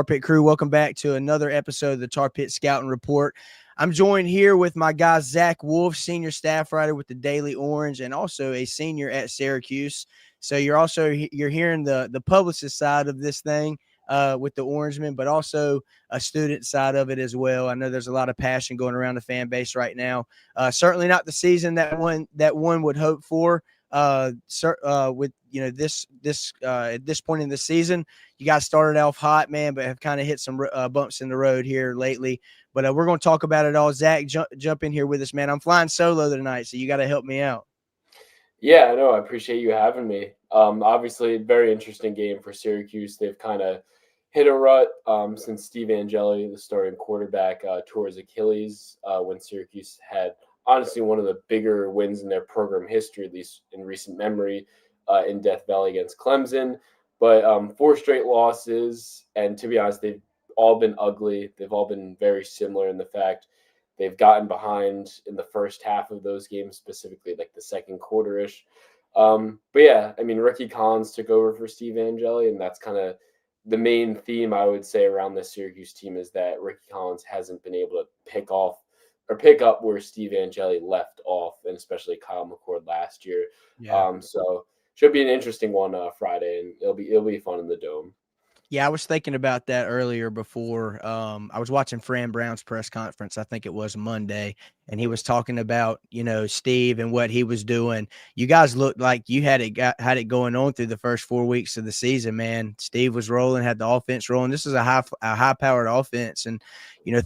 Pit crew? Welcome back to another episode of the Tar Pit Scouting Report. I'm joined here with my guy Zak Wolf, senior staff writer with the Daily Orange, and also a senior at Syracuse. So you're hearing the publicist side of this thing with the Orangemen, but also a student side of it as well. I know there's a lot of passion going around the fan base right now. Certainly not the season that one would hope for. With this at this point in the season, you guys started off hot, man, but have kind of hit some bumps in the road here lately. But we're going to talk about it all. Zak, jump in here with us, man. I'm flying solo tonight, so you got to help me out. Yeah, no, I appreciate you having me. Obviously, very interesting game for Syracuse. They've kind of hit a rut since Steve Angeli, the starting quarterback, tore his Achilles when Syracuse had honestly one of the bigger wins in their program history, at least in recent memory, in Death Valley against Clemson. But 4 straight losses, and to be honest, they've all been ugly. They've all been very similar in the fact they've gotten behind in the first half of those games, specifically like the second quarter-ish. But yeah, I mean, Ricky Collins took over for Steve Angeli, and that's kind of the main theme I would say around this Syracuse team is that Ricky Collins hasn't been able to pick up where Steve Angeli left off, and especially Kyle McCord last year. Yeah. So should be an interesting one Friday, and it'll be fun in the Dome. Yeah, I was thinking about that earlier before. I was watching Fran Brown's press conference. I think it was Monday, and he was talking about Steve and what he was doing. You guys looked like you had it going on through the first 4 weeks of the season, man. Steve was rolling, had the offense rolling. This is a high powered offense, and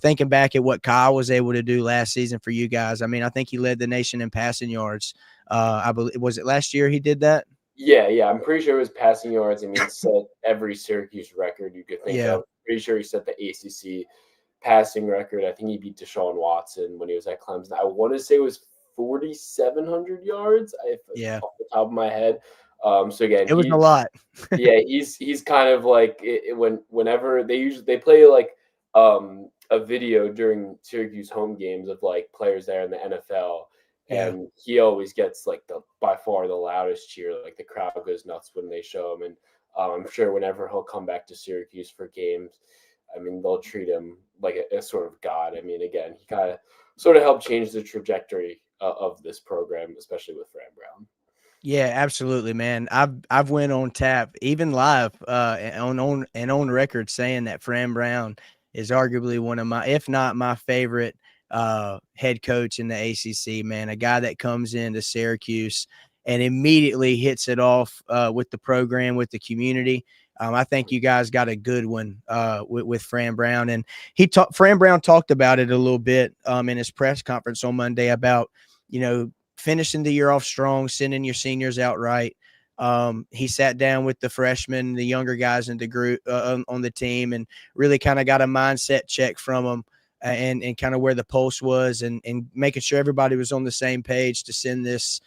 thinking back at what Kyle was able to do last season for you guys. I mean, I think he led the nation in passing yards. I believe was it last year he did that. Yeah. I'm pretty sure it was passing yards. I mean, set every Syracuse record you could think Yeah. of. Pretty sure he set the ACC passing record. I think he beat Deshaun Watson when he was at Clemson. I want to say it was 4,700 yards, Yeah. off the top of my head. So again, It was a lot. he's kind of like whenever they play like a video during Syracuse home games of like players there in the NFL. Yeah. And he always gets like by far the loudest cheer. Like the crowd goes nuts when they show him. And I'm sure whenever he'll come back to Syracuse for games, I mean, they'll treat him like a sort of god. I mean, again, he kind of sort of helped change the trajectory of this program, especially with Fran Brown. Yeah, absolutely, man. I've went on tap, even live, on record, saying that Fran Brown is arguably one of my, if not my favorite, head coach in the ACC. Man, a guy that comes into Syracuse and immediately hits it off with the program, with the community. I think you guys got a good one with Fran Brown, and Fran Brown talked about it a little bit in his press conference on Monday about finishing the year off strong, sending your seniors out right. He sat down with the freshmen, the younger guys in the group on the team, and really kind of got a mindset check from them and kind of where the pulse was, and making sure everybody was on the same page to send this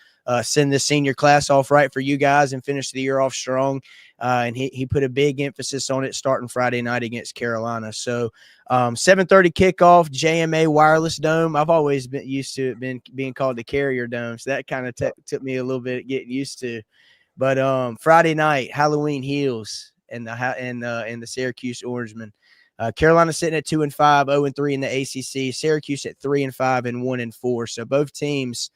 senior class off right for you guys and finish the year off strong. And he put a big emphasis on it starting Friday night against Carolina. So 7:30 kickoff, JMA Wireless Dome. I've always been used to it being called the Carrier Dome, so that kind of took me a little bit getting used to. But Friday night, Halloween Heels and the Syracuse Orangemen. Carolina sitting at 2-5, 0-3 in the ACC. Syracuse at 3-5 and 1-4. So both teams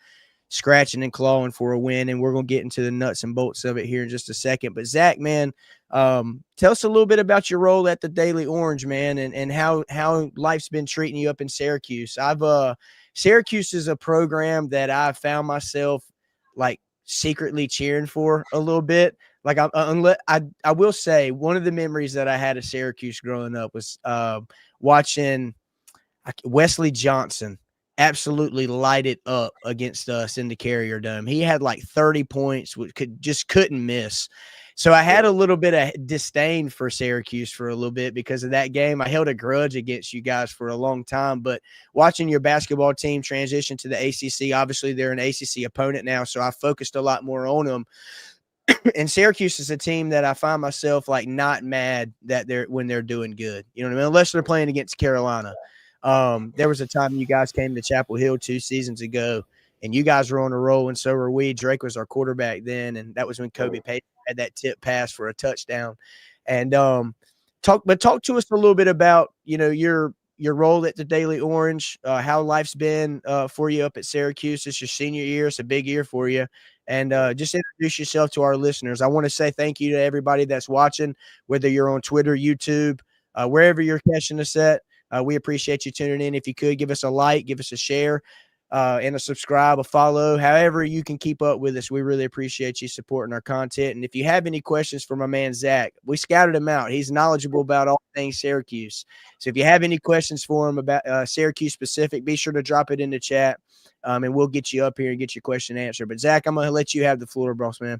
scratching and clawing for a win, and we're going to get into the nuts and bolts of it here in just a second. But Zak, man, tell us a little bit about your role at the Daily Orange, man, and how life's been treating you up in Syracuse. Syracuse is a program that I found myself like secretly cheering for a little bit. Like I will say one of the memories that I had of Syracuse growing up was watching Wesley Johnson absolutely light it up against us in the Carrier Dome. He had like 30 points, which couldn't miss. So I had a little bit of disdain for Syracuse for a little bit because of that game. I held a grudge against you guys for a long time, but watching your basketball team transition to the ACC, obviously they're an ACC opponent now, so I focused a lot more on them. And Syracuse is a team that I find myself like not mad that when they're doing good. You know what I mean? Unless they're playing against Carolina. There was a time you guys came to Chapel Hill 2 seasons ago, and you guys were on a roll, and so were we. Drake was our quarterback then, and that was when Kobe Payton had that tip pass for a touchdown. And talk to us a little bit about, your role at the Daily Orange, how life's been for you up at Syracuse. It's your senior year. It's a big year for you. And just introduce yourself to our listeners. I want to say thank you to everybody that's watching, whether you're on Twitter, YouTube, wherever you're catching us at. We appreciate you tuning in. If you could, give us a like, give us a share, and a subscribe, a follow, however you can keep up with us. We really appreciate you supporting our content. And if you have any questions for my man, Zach, we scouted him out. He's knowledgeable about all things Syracuse. So if you have any questions for him about Syracuse specific, be sure to drop it in the chat, and we'll get you up here and get your question answered. But Zach, I'm going to let you have the floor, boss man.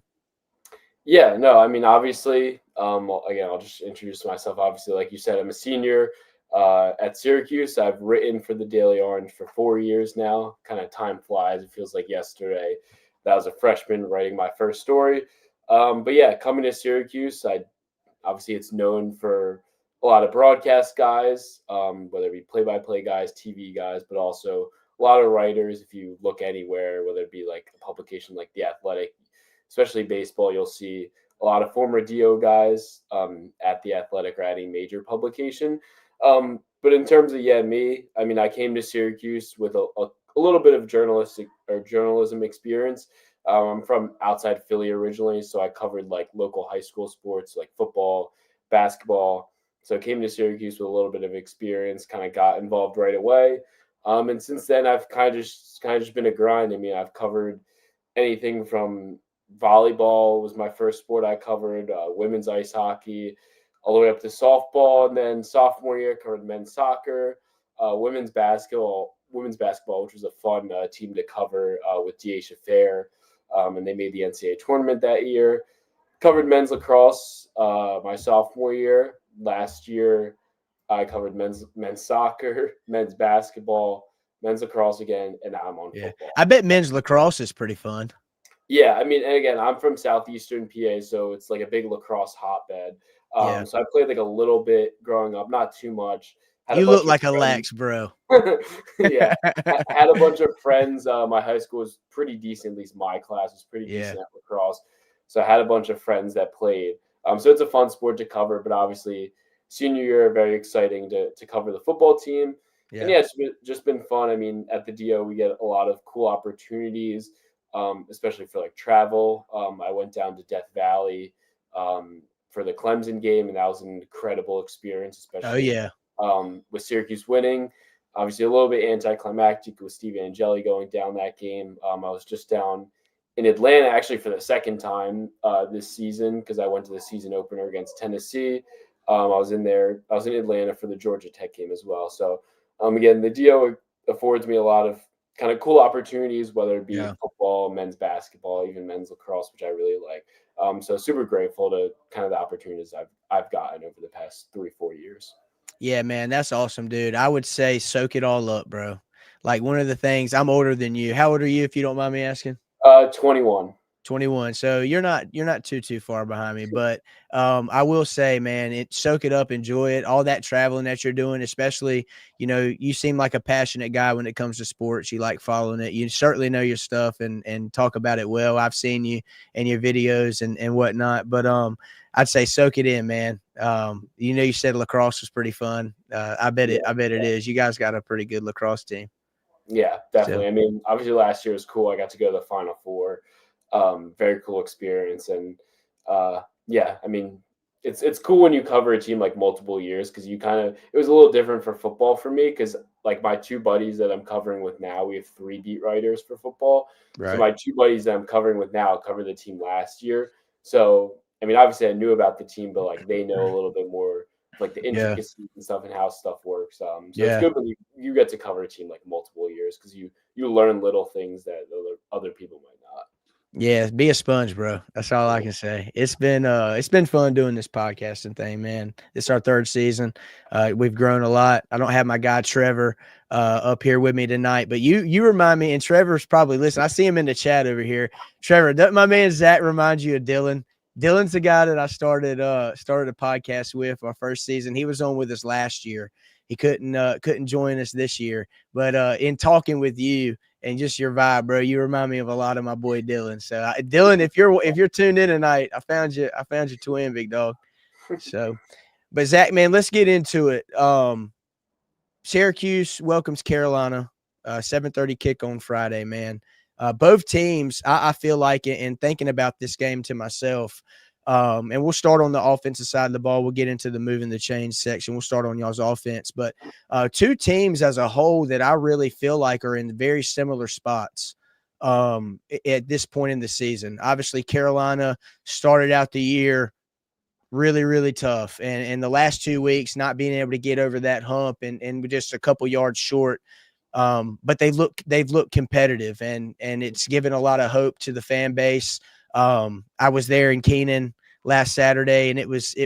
Yeah, no, I mean, obviously, again, I'll just introduce myself. Obviously, like you said, I'm a senior at Syracuse. I've written for the Daily Orange for 4 years now. Kind of time flies. It feels like yesterday that I was a freshman writing my first story. But yeah, coming to Syracuse, obviously it's known for a lot of broadcast guys, whether it be play-by-play guys, TV guys, but also a lot of writers. If you look anywhere, whether it be like a publication like The Athletic, especially baseball, you'll see a lot of former DO guys at The Athletic or at a major publication. But in terms of, me, I mean, I came to Syracuse with a little bit of journalism experience. I'm from outside Philly originally, so I covered like local high school sports like football, basketball. So I came to Syracuse with a little bit of experience, kind of got involved right away. And since then, I've kind of just been a grind. I mean, I've covered anything from volleyball was my first sport I covered, women's ice hockey, all the way up to softball, and then sophomore year covered men's soccer, women's basketball, which was a fun team to cover with DH Affair, and they made the NCAA tournament that year. Covered men's lacrosse my sophomore year. Last year, I covered men's soccer, men's basketball, men's lacrosse again, and now I'm on football. I bet men's lacrosse is pretty fun. Yeah, I mean, and again, I'm from southeastern PA, so it's like a big lacrosse hotbed. So I played like a little bit growing up, not too much. You look like a lax, bro. Yeah, I had a bunch of friends. My high school was pretty decent. At least my class was pretty decent at lacrosse. So I had a bunch of friends that played. So it's a fun sport to cover, but obviously senior year, very exciting to cover the football team. Yeah. And yeah, it's just been fun. I mean, at the DO, we get a lot of cool opportunities. Especially for like travel. I went down to Death Valley for the Clemson game, and that was an incredible experience, especially with Syracuse winning. Obviously, a little bit anticlimactic with Steve Angeli going down that game. I was just down in Atlanta actually for the second time this season because I went to the season opener against Tennessee. I was in Atlanta for the Georgia Tech game as well. So again, the DO affords me a lot of kind of cool opportunities, whether it be football, men's basketball, even men's lacrosse, which I really like. So super grateful to kind of the opportunities I've gotten over the past 3-4 years. Yeah, man, that's awesome, dude. I would say soak it all up, bro. Like one of the things, I'm older than you. How old are you, if you don't mind me asking? 21. 21. So you're not too far behind me, but I will say, man, soak it up, enjoy it. All that traveling that you're doing, especially, you seem like a passionate guy when it comes to sports. You like following it. You certainly know your stuff and talk about it well. I've seen you in your videos and whatnot, but I'd say soak it in, man. You said lacrosse was pretty fun. I bet it is. You guys got a pretty good lacrosse team. Yeah, definitely. So, I mean, obviously last year was cool. I got to go to the Final Four. Very cool experience. And I mean, it's cool when you cover a team like multiple years because it was a little different for football for me because like my two buddies that I'm covering with now, we have 3 beat writers for football. Right. So my 2 buddies that I'm covering with now covered the team last year. So, I mean, obviously I knew about the team, but like they know a little bit more like the intricacies and stuff and how stuff works. So it's good when you get to cover a team like multiple years because you learn little things that other people might not. Yeah, be a sponge, bro. That's all I can say. It's been fun doing this podcasting thing, man. It's our 3rd season. We've grown a lot. I don't have my guy Trevor up here with me tonight, but you remind me, and Trevor's probably listening. I see him in the chat over here. Trevor, doesn't my man Zach remind you of Dylan? Dylan's the guy that I started a podcast with our first season. He was on with us last year. He couldn't join us this year, but in talking with you and just your vibe, bro, you remind me of a lot of my boy Dylan. So Dylan, if you're tuned in tonight, I found you twin, big dog. So, But Zach, man, let's get into it. Syracuse welcomes Carolina, 7:30 kick on Friday, man. Both teams, I feel like, in thinking about this game to myself, and we'll start on the offensive side of the ball. We'll get into the moving the chains section. We'll start on y'all's offense. But two teams as a whole that I really feel like are in very similar spots at this point in the season. Obviously, Carolina started out the year really, really tough. And the last 2 weeks, not being able to get over that hump and just a couple yards short. But they've looked competitive, and it's given a lot of hope to the fan base. I was there in Keenan last Saturday, and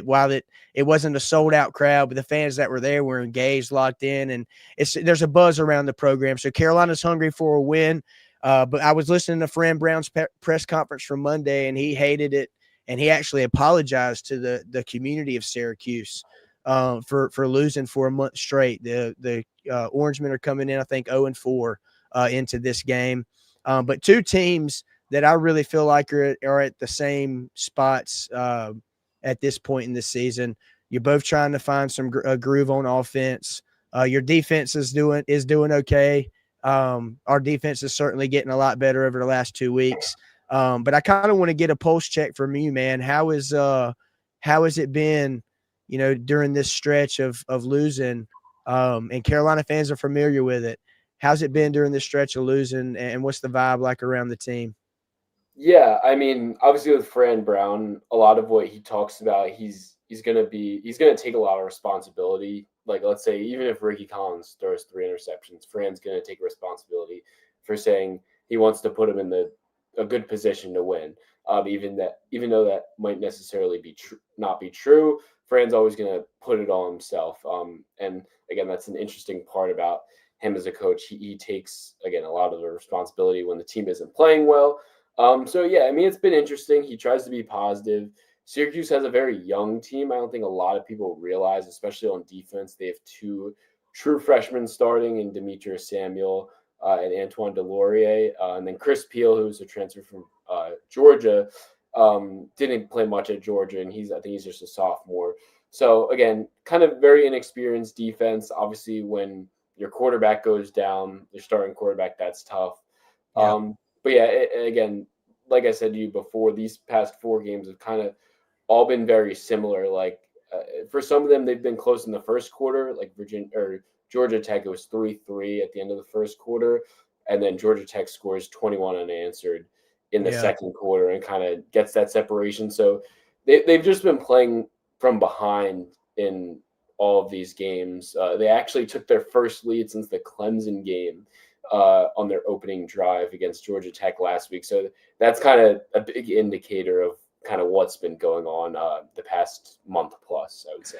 while it wasn't a sold out crowd, but the fans that were there were engaged, locked in, and there's a buzz around the program. So Carolina's hungry for a win. But I was listening to Fran Brown's press conference from Monday, and he hated it. And he actually apologized to the community of Syracuse for losing for a month straight. The Orangemen are coming in, I think, 0-4 into this game. But two teams that I really feel like are at the same spots at this point in the season. You're both trying to find some groove on offense. Your defense is doing okay. Our defense is certainly getting a lot better over the last 2 weeks. But I kind of want to get a pulse check from you, man. How has it been, during this stretch of losing? And Carolina fans are familiar with it. How's it been during this stretch of losing, and what's the vibe like around the team? Yeah, I mean, obviously with Fran Brown, a lot of what he talks about, he's gonna take a lot of responsibility. Like, let's say even if Ricky Collins throws 3 interceptions, Fran's gonna take responsibility for saying he wants to put him in a good position to win. Even though that might necessarily not be true, Fran's always gonna put it on himself. And again, that's an interesting part about him as a coach. He takes, again, a lot of the responsibility when the team isn't playing well. So yeah, I mean, it's been interesting. He tries to be positive. Syracuse has a very young team. I don't think a lot of people realize, especially on defense. They have 2 true freshmen starting in Demetrius Samuel and Antoine Delorier. And then Chris Peel, who's a transfer from Georgia, didn't play much at Georgia, and I think he's just a sophomore. So again, kind of very inexperienced defense. Obviously, when your quarterback goes down, your starting quarterback, that's tough. Yeah. But yeah, again, like I said to you before, these past 4 games have kind of all been very similar. Like for some of them, they've been close in the first quarter. Like Georgia Tech, it was 3-3 at the end of the first quarter, and then Georgia Tech scores 21 unanswered in the second quarter and kind of gets that separation. So they've just been playing from behind in all of these games. They actually took their first lead since the Clemson game on their opening drive against Georgia Tech last week. So that's kind of a big indicator of kind of what's been going on the past month plus, I would say.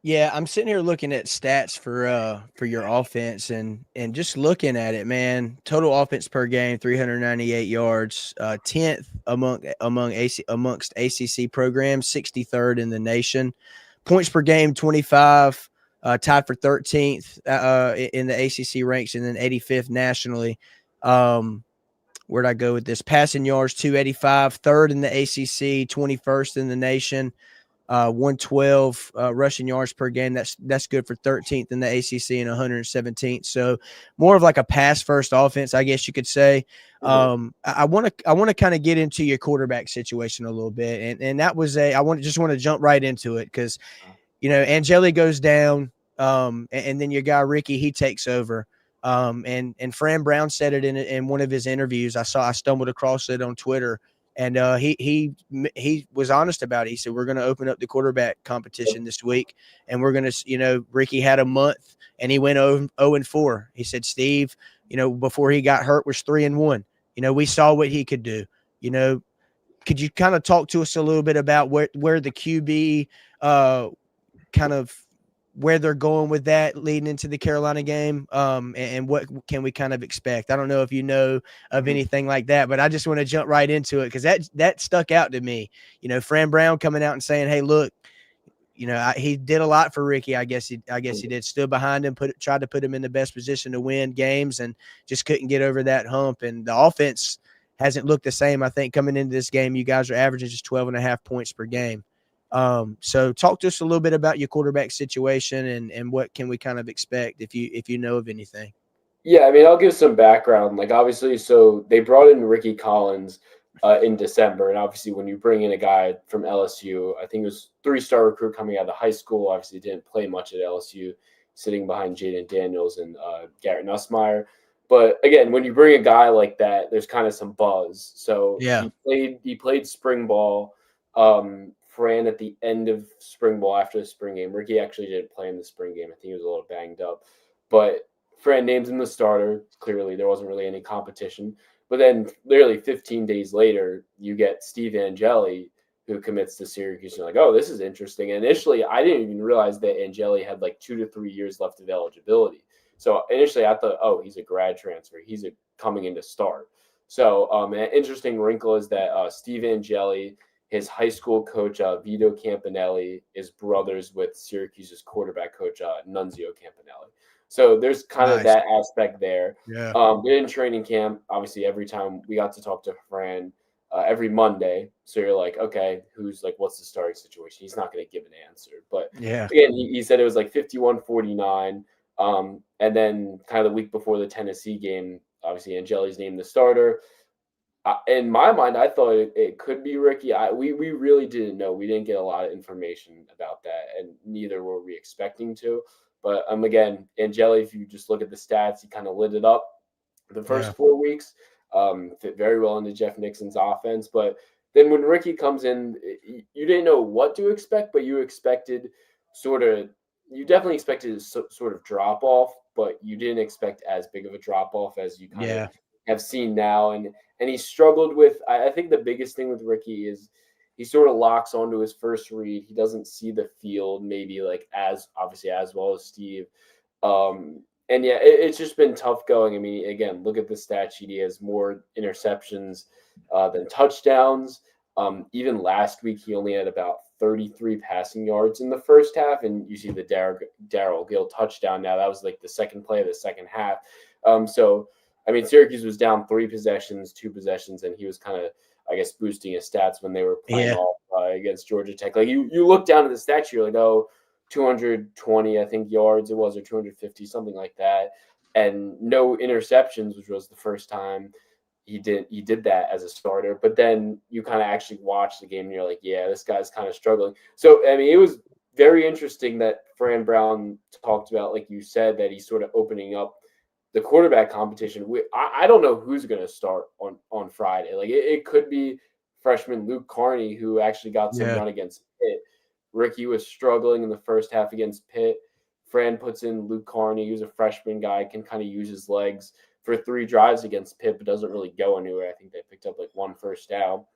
Yeah, I'm sitting here looking at stats for your offense and just looking at it, man. Total offense per game, 398 yards, 10th amongst ACC programs, 63rd in the nation. Points per game, 25, tied for 13th in the ACC ranks, and then 85th nationally. Where'd I go with this? Passing yards, 285, third in the ACC, 21st in the nation. 112 rushing yards per game. That's good for 13th in the ACC and 117th. So more of like a pass first offense, I guess you could say. I want to kind of get into your quarterback situation a little bit, and that was I want to jump right into it because Angeli goes down, and then your guy Ricky, he takes over. And Fran Brown said it in one of his interviews. I stumbled across it on Twitter. And he was honest about it. He said, we're going to open up the quarterback competition this week. And we're going to, Ricky had a month and he went 0-4. He said, Steve, before he got hurt was 3-1. We saw what he could do. Could you kind of talk to us a little bit about where the QB kind of where they're going with that leading into the Carolina game, and what can we kind of expect? I don't know if you know of anything like that, but I just want to jump right into it because that stuck out to me. Fran Brown coming out and saying, "Hey, look, he did a lot for Ricky. I guess he did. Stood behind him, tried to put him in the best position to win games, and just couldn't get over that hump. And the offense hasn't looked the same. I think coming into this game, you guys are averaging just 12.5 points per game. So talk to us a little bit about your quarterback situation and what can we kind of expect if you know of anything. Yeah, I mean, I'll give some background. Like, obviously, so they brought in Ricky Collins in December, and obviously, when you bring in a guy from LSU, I think it was three-star recruit coming out of high school. Obviously, didn't play much at LSU, sitting behind Jaden Daniels and Garrett Nussmeier. But again, when you bring a guy like that, there's kind of some buzz. So Yeah. he played spring ball. Fran at the end of spring ball after the spring game. Ricky actually didn't play in the spring game. I think he was a little banged up, but Fran names him the starter. Clearly, there wasn't really any competition. But then, literally 15 days later, you get Steve Angeli, who commits to Syracuse. You're like, oh, this is interesting. And initially, I didn't even realize that Angeli had like 2 to 3 years left of eligibility. So initially, I thought, oh, he's a grad transfer. He's coming in to start. So an interesting wrinkle is that Steve Angeli, his high school coach, Vito Campanelli, is brothers with Syracuse's quarterback coach, Nunzio Campanelli. So there's kind of Nice. that aspect there. Yeah. In training camp, obviously, every time we got to talk to Fran every Monday. So you're like, okay, what's the starting situation? He's not going to give an answer. But Yeah. again, he said it was like 51-49. And then kind of the week before the Tennessee game, obviously, Angeli's named the starter. In my mind, I thought it could be Ricky. We really didn't know. We didn't get a lot of information about that, and neither were we expecting to. But again, Angeli, if you just look at the stats, he kind of lit it up the Yeah. first 4 weeks. Fit very well into Jeff Nixon's offense. But then when Ricky comes in, you didn't know what to expect, but you expected you definitely expected a sort of drop off, but you didn't expect as big of a drop off as you kind of Yeah. have seen now. And he struggled with, I think the biggest thing with Ricky is he sort of locks onto his first read. He doesn't see the field maybe like as obviously as well as Steve. And yeah, it's just been tough going. I mean, again, look at the stat sheet. He has more interceptions than touchdowns. Even last week, he only had about 33 passing yards in the first half. And you see the Darrell Gill touchdown now. That was like the second play of the second half. So, I mean, Syracuse was down 2 possessions, and he was kind of, I guess, boosting his stats when they were playing Yeah. off against Georgia Tech. Like you look down at the stat sheet, you're like, oh, 220, I think, yards it was, or 250, something like that, and no interceptions, which was the first time he did that as a starter. But then you kind of actually watch the game, and you're like, yeah, this guy's kind of struggling. So I mean, it was very interesting that Fran Brown talked about, like you said, that he's sort of opening up the quarterback competition. I don't know who's going to start on Friday. Like it could be freshman Luke Carney, who actually got some Yeah. run against Pitt. Ricky was struggling in the first half against Pitt. Fran puts in Luke Carney, who's a freshman guy, can kind of use his legs for 3 drives against Pitt, but doesn't really go anywhere. I think they picked up like 1 first down.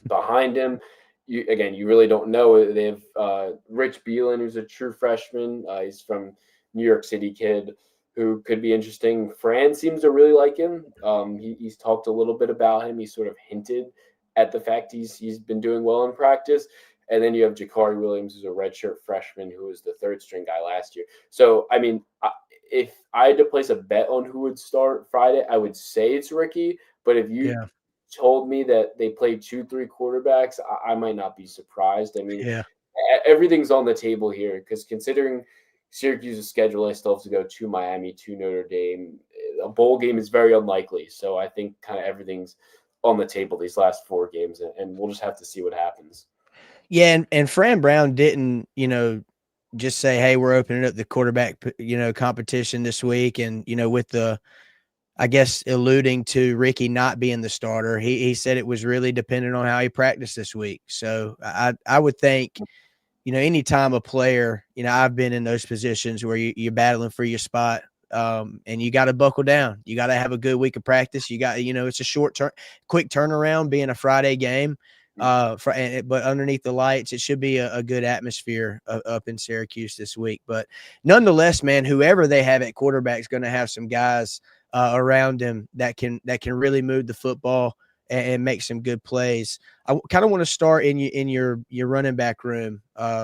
Behind him, you really don't know. They have Rich Beelan, who's a true freshman. He's from New York City kid who could be interesting. Fran seems to really like him. He's talked a little bit about him. He sort of hinted at the fact he's been doing well in practice. And then you have Jakari Williams, who's a redshirt freshman, who was the 3rd string guy last year. So, I mean, if I had to place a bet on who would start Friday, I would say it's Ricky. But if you Yeah. told me that they played 2-3 quarterbacks, I might not be surprised. I mean, Yeah. everything's on the table here because considering Syracuse's schedule, I still have to go to Miami, to Notre Dame. A bowl game is very unlikely. So I think kind of everything's on the table these last 4 games, and we'll just have to see what happens. Yeah, and Fran Brown didn't, just say, "Hey, we're opening up the quarterback, competition this week," and with the, I guess, alluding to Ricky not being the starter. He said it was really dependent on how he practiced this week. So I would think, anytime a player, I've been in those positions where you're battling for your spot, and you got to buckle down. You got to have a good week of practice. You got, it's a quick turnaround being a Friday game. But underneath the lights, it should be a good atmosphere up in Syracuse this week. But nonetheless, man, whoever they have at quarterback is going to have some guys around him that can really move the football. and make some good plays. I kind of want to start in your running back room.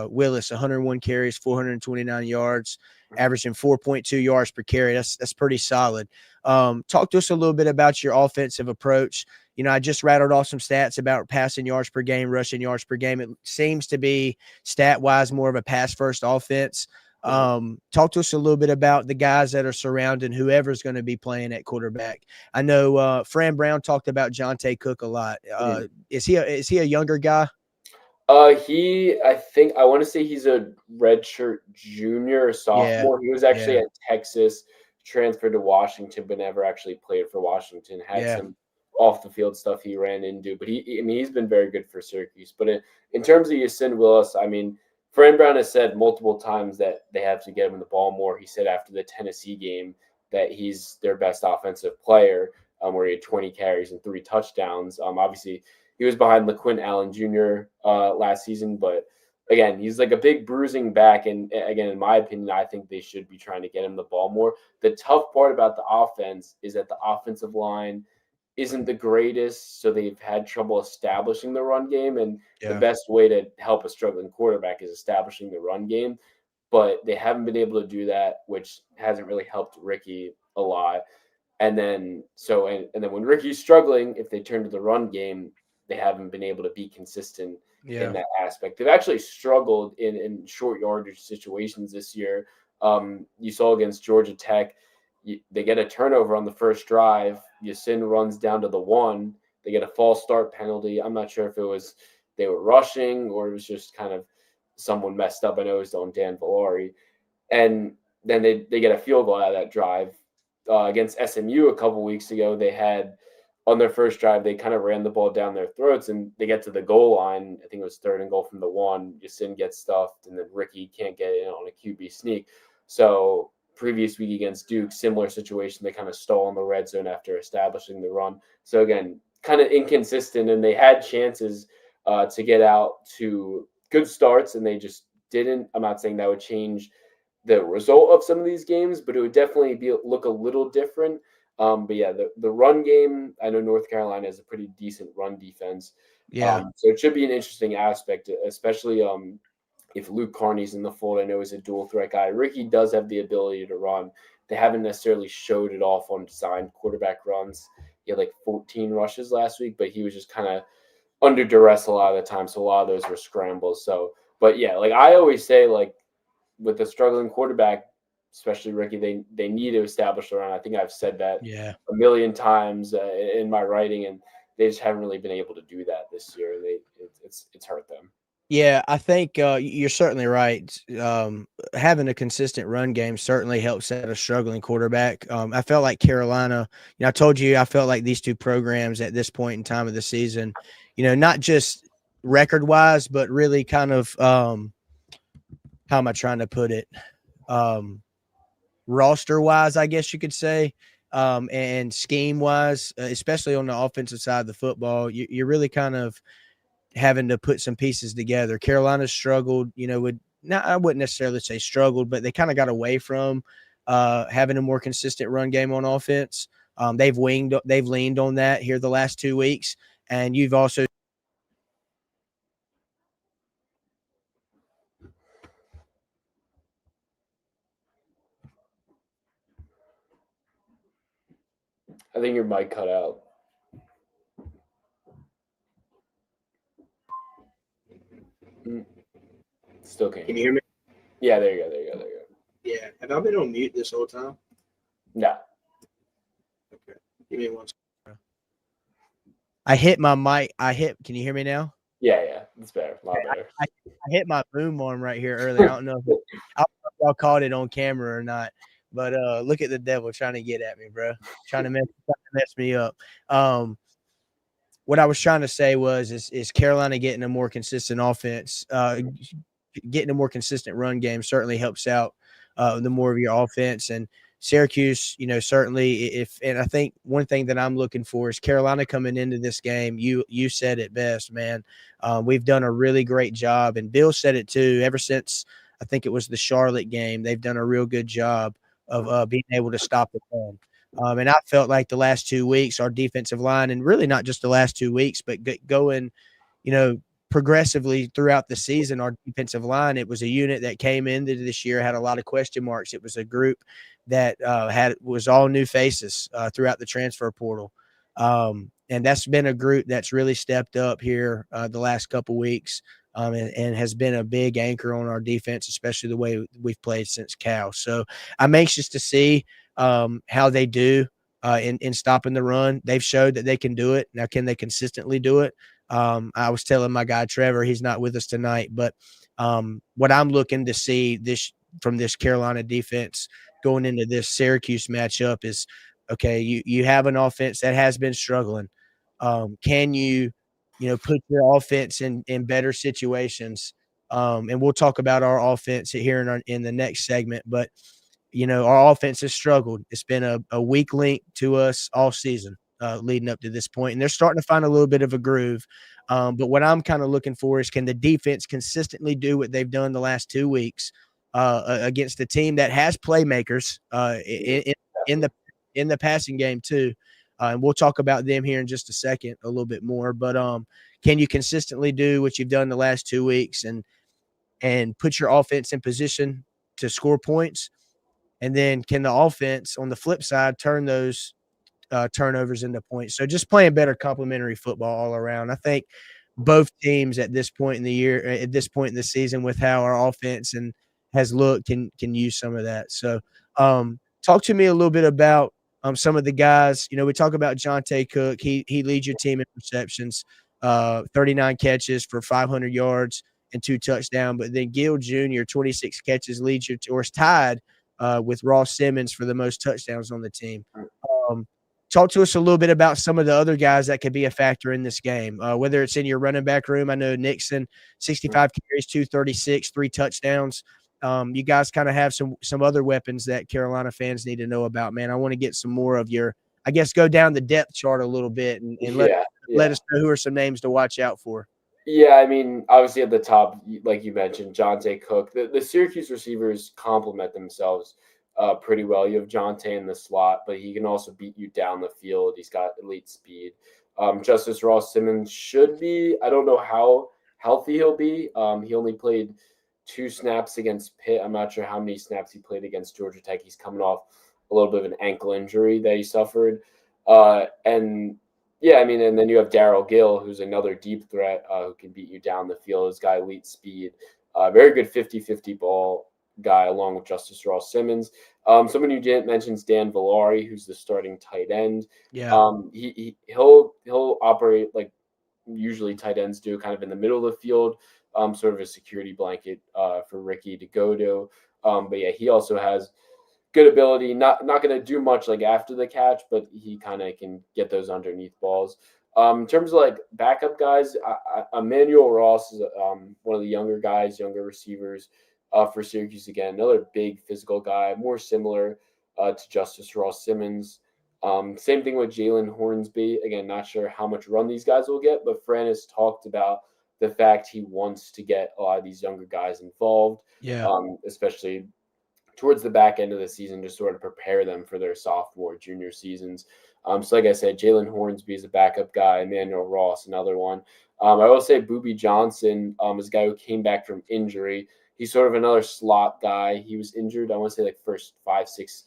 Willis, 101 carries, 429 yards, averaging 4.2 yards per carry. That's pretty solid. Talk to us a little bit about your offensive approach. You know, I just rattled off some stats about passing yards per game, rushing yards per game. It seems to be stat-wise more of a pass-first offense. Talk to us a little bit about the guys that are surrounding whoever's going to be playing at quarterback. I know Fran Brown talked about Jonte Cook a lot. Is he a younger guy? I want to say he's a redshirt junior or Yeah, sophomore. He was actually yeah, at Texas, transferred to Washington, but never actually played for Washington. Had yeah, some off the field stuff he ran into, but I mean, he's been very good for Syracuse. But in terms of Yasin Willis, I mean, Fran Brown has said multiple times that they have to get him the ball more. He said after the Tennessee game that he's their best offensive player, where he had 20 carries and 3 touchdowns. Obviously, he was behind LaQuint Allen Jr. Last season, but again, he's like a big bruising back. And again, in my opinion, I think they should be trying to get him the ball more. The tough part about the offense is that the offensive line isn't the greatest, so they've had trouble establishing the run game. And the yeah, best way to help a struggling quarterback is establishing the run game. But they haven't been able to do that, which hasn't really helped Ricky a lot. And then when Ricky's struggling, if they turn to the run game, they haven't been able to be consistent in yeah, that aspect. They've actually struggled in short yardage situations this year. You saw against Georgia Tech, they get a turnover on the first drive. Yasin runs down to the 1. They get a false start penalty. I'm not sure if it was they were rushing or it was just kind of someone messed up. I know it was on Dan Valari. And then they get a field goal out of that drive. Against SMU a couple weeks ago, they had on their first drive, they kind of ran the ball down their throats and they get to the goal line. I think it was 3rd and goal from the 1. Yasin gets stuffed and then Ricky can't get in on a QB sneak. So previous week against Duke, similar situation. They kind of stall in the red zone after establishing the run. So again, kind of inconsistent, and they had chances to get out to good starts and they just didn't. I'm not saying that would change the result of some of these games, but it would definitely look a little different. But yeah, the run game, I know North Carolina has a pretty decent run defense. yeah, So it should be an interesting aspect, especially if Luke Carney's in the fold. I know he's a dual threat guy. Ricky does have the ability to run. They haven't necessarily showed it off on designed quarterback runs. He had like 14 rushes last week, but he was just kind of under duress a lot of the time. So a lot of those were scrambles. So, but yeah, like I always say, like, with a struggling quarterback, especially Ricky, they need to establish the run. I think I've said that yeah. a million times in my writing, and they just haven't really been able to do that this year. It's hurt them. Yeah, I think you're certainly right. Having a consistent run game certainly helps out a struggling quarterback. I felt like Carolina, I told you I felt like these two programs at this point in time of the season, not just record wise, but really kind of, how am I trying to put it? Roster wise, I guess you could say, and scheme wise, especially on the offensive side of the football, you're really kind of having to put some pieces together. Carolina struggled, with not, I wouldn't necessarily say struggled, but they kind of got away from having a more consistent run game on offense. They've leaned on that here the last 2 weeks, and you've also. I think your mic cut out. Mm, Still can't Can hear you hear me? Yeah, there you go. There you go. There you go. Yeah. Have I been on mute this whole time? No. Okay. Give me one second. I hit my mic. Can you hear me now? Yeah. It's better. A lot better. I hit my boom arm right here earlier. I don't know if y'all caught it on camera or not, but look at the devil trying to get at me, bro. Trying to mess me up. What I was trying to say is Carolina getting a more consistent offense, getting a more consistent run game certainly helps out the more of your offense. And Syracuse, certainly and I think one thing that I'm looking for is Carolina coming into this game. You said it best, man. We've done a really great job, and Bill said it too. Ever since I think it was the Charlotte game, they've done a real good job of being able to stop the run. And I felt like the last 2 weeks, our defensive line, and really not just the last 2 weeks, but going, progressively throughout the season, our defensive line, it was a unit that came into this year, had a lot of question marks. It was a group that was all new faces throughout the transfer portal. And that's been a group that's really stepped up here the last couple weeks, and has been a big anchor on our defense, especially the way we've played since Cal. So I'm anxious to see how they do in stopping the run. They've showed that they can do it. Now, can they consistently do it? I was telling my guy Trevor, he's not with us tonight, but what I'm looking to see from this Carolina defense going into this Syracuse matchup is, okay, you have an offense that has been struggling. Can you put your offense in better situations? And we'll talk about our offense here in the next segment, but our offense has struggled. It's been a weak link to us all season leading up to this point, and they're starting to find a little bit of a groove. But what I'm kind of looking for is, can the defense consistently do what they've done the last 2 weeks against a team that has playmakers in the passing game too? And we'll talk about them here in just a second a little bit more. But can you consistently do what you've done the last 2 weeks and put your offense in position to score points? And then can the offense on the flip side turn those turnovers into points? So just playing better complementary football all around. I think both teams at this point in the year, at this point in the season, with how our offense has looked, can use some of that. So talk to me a little bit about some of the guys. We talk about Jonte Cook. He leads your team in receptions, 39 catches for 500 yards and 2 touchdowns. But then Gill Jr., 26 catches, leads or is tied with Ross Simmons for the most touchdowns on the team. Talk to us a little bit about some of the other guys that could be a factor in this game, whether it's in your running back room. I know Nixon, 65 carries, 236, 3 touchdowns. You guys kind of have some other weapons that Carolina fans need to know about, man. I want to get some more of your, I guess, go down the depth chart a little bit and let us know who are some names to watch out for. Yeah, I mean, obviously at the top, like you mentioned, Jonte Cook. The Syracuse receivers complement themselves pretty well. You have Jonte in the slot, but he can also beat you down the field. He's got elite speed. Justice Ross Simmons should be. I don't know how healthy he'll be. He only played 2 snaps against Pitt. I'm not sure how many snaps he played against Georgia Tech. He's coming off a little bit of an ankle injury that he suffered. Yeah, I mean, and then you have Darryl Gill, who's another deep threat who can beat you down the field. This guy, elite speed, very good 50-50 ball guy, along with Justice Ross Simmons. Someone you didn't mention is Dan Villari, who's the starting tight end. Yeah, he'll operate like usually tight ends do, kind of in the middle of the field, sort of a security blanket for Ricky to go to. But yeah, he also has good ability, not going to do much like after the catch, but he kind of can get those underneath balls. In terms of like backup guys, Emmanuel Ross is one of the younger receivers for Syracuse. Again, another big physical guy, more similar to Justice Ross Simmons. Same thing with Jalen Hornsby. Again, not sure how much run these guys will get, but Fran has talked about the fact he wants to get a lot of these younger guys involved, especially towards the back end of the season to sort of prepare them for their sophomore, junior seasons. So like I said, Jalen Hornsby is a backup guy, Emmanuel Ross, another one. I will say Boobie Johnson is a guy who came back from injury. He's sort of another slot guy. He was injured, I want to say like first 5-6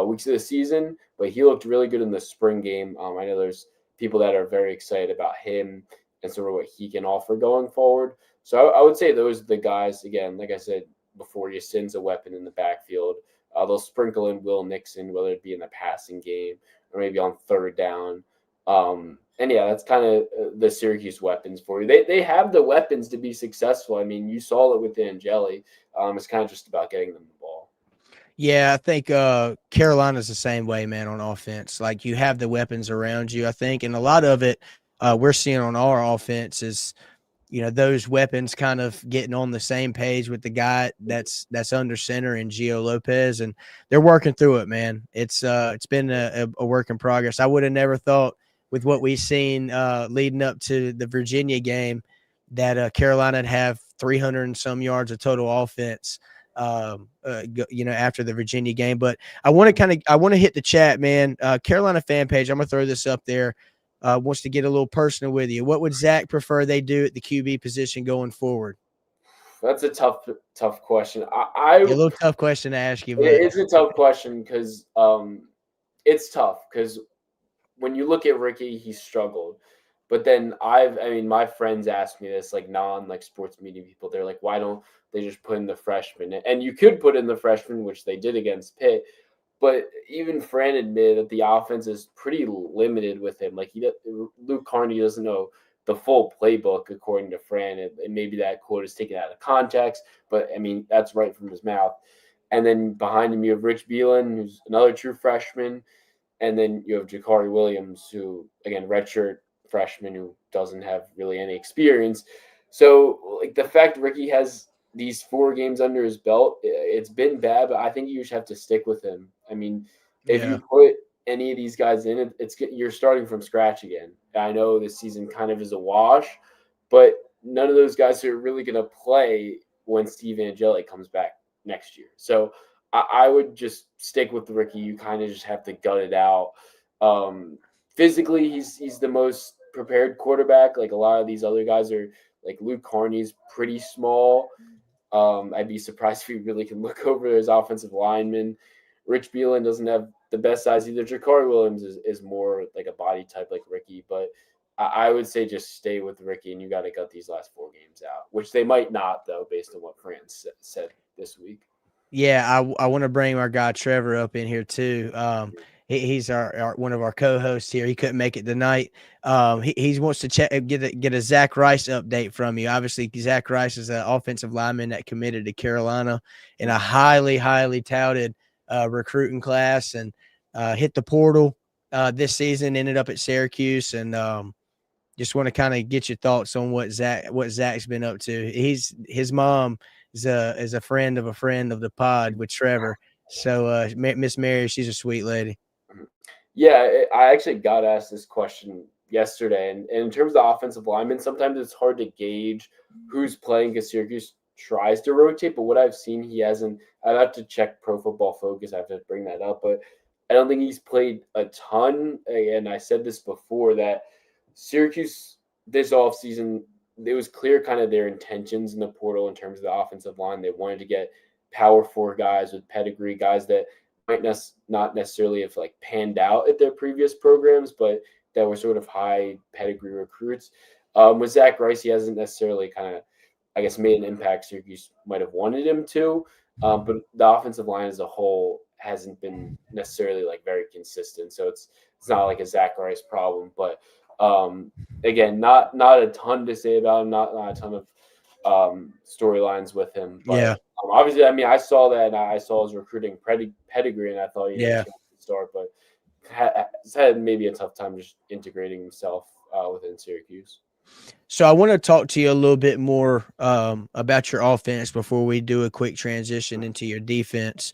weeks of the season, but he looked really good in the spring game. I know there's people that are very excited about him and sort of what he can offer going forward. So I would say those are the guys, again, like I said, before you sends a weapon in the backfield. They'll sprinkle in Will Nixon, whether it be in the passing game or maybe on third down. And yeah, that's kind of the Syracuse weapons for you. They have the weapons to be successful. I mean, you saw it with Angeli. It's kind of just about getting them the ball. Yeah, I think Carolina's the same way, man, on offense. Like, you have the weapons around you, I think, and a lot of it we're seeing on our offense is – those weapons kind of getting on the same page with the guy that's under center and Gio Lopez, and they're working through it, man. It's been a work in progress. I would have never thought with what we've seen leading up to the Virginia game that Carolina would have 300 and some yards of total offense. after the Virginia game. But I want to hit the chat, man. Carolina fan page. I'm gonna throw this up there. Wants to get a little personal with you. What would Zach prefer they do at the QB position going forward? That's a tough question. Yeah, a little tough question to ask you, but It's a tough question because it's tough because when you look at Ricky, he struggled. But then my friends asked me this, like like sports media people. They're like, why don't they just put in the freshman? And you could put in the freshman, which they did against Pitt. But even Fran admitted that the offense is pretty limited with him. Like Luke Carney doesn't know the full playbook, according to Fran. And maybe that quote is taken out of context, but I mean that's right from his mouth. And then behind him you have Rich Beelan, who's another true freshman, and then you have Jakari Williams, who again redshirt freshman who doesn't have really any experience. So like the fact Ricky has these 4 games under his belt, it's been bad, but I think you just have to stick with him. I mean, if you put any of these guys in, you're starting from scratch again. I know this season kind of is a wash, but none of those guys are really going to play when Steve Angeli comes back next year. So I would just stick with Ricky. You kind of just have to gut it out. Physically, he's the most prepared quarterback. Like a lot of these other guys are, like Luke Carney's pretty small. I'd be surprised if he really can look over his offensive lineman. Rich Beelan doesn't have the best size either. Jakari Williams is more like a body type like Ricky, but I would say just stay with Ricky, and you got to gut these last 4 games out, which they might not, though, based on what France said this week. Yeah, I want to bring our guy Trevor up in here too. He's our one of our co-hosts here. He couldn't make it tonight. He wants to get a Zach Rice update from you. Obviously, Zach Rice is an offensive lineman that committed to Carolina in a highly touted recruiting class, and hit the portal this season. Ended up at Syracuse, and just want to kind of get your thoughts on what Zach's been up to. His mom is a friend of the pod with Trevor. So Miss Mary, she's a sweet lady. Yeah, I actually got asked this question yesterday, and in terms of the offensive linemen, sometimes it's hard to gauge who's playing because Syracuse tries to rotate. But what I've seen, he hasn't. I'd have to check Pro Football Focus. I have to bring that up, but I don't think he's played a ton. And I said this before that Syracuse this offseason, it was clear kind of their intentions in the portal in terms of the offensive line. They wanted to get power 4 guys with pedigree, guys that might not necessarily have like panned out at their previous programs, but that were sort of high pedigree recruits. With Zach Rice, he hasn't necessarily kind of, I guess, made an impact Syracuse might have wanted him to, but the offensive line as a whole hasn't been necessarily like very consistent. So it's not like a Zach Rice problem, but again, not a ton to say about him, not a ton of storylines with him. But obviously, I mean, I saw that, and I saw his recruiting pedigree, and I thought he had a chance to start, but has had maybe a tough time just integrating himself within Syracuse. So I want to talk to you a little bit more about your offense before we do a quick transition into your defense.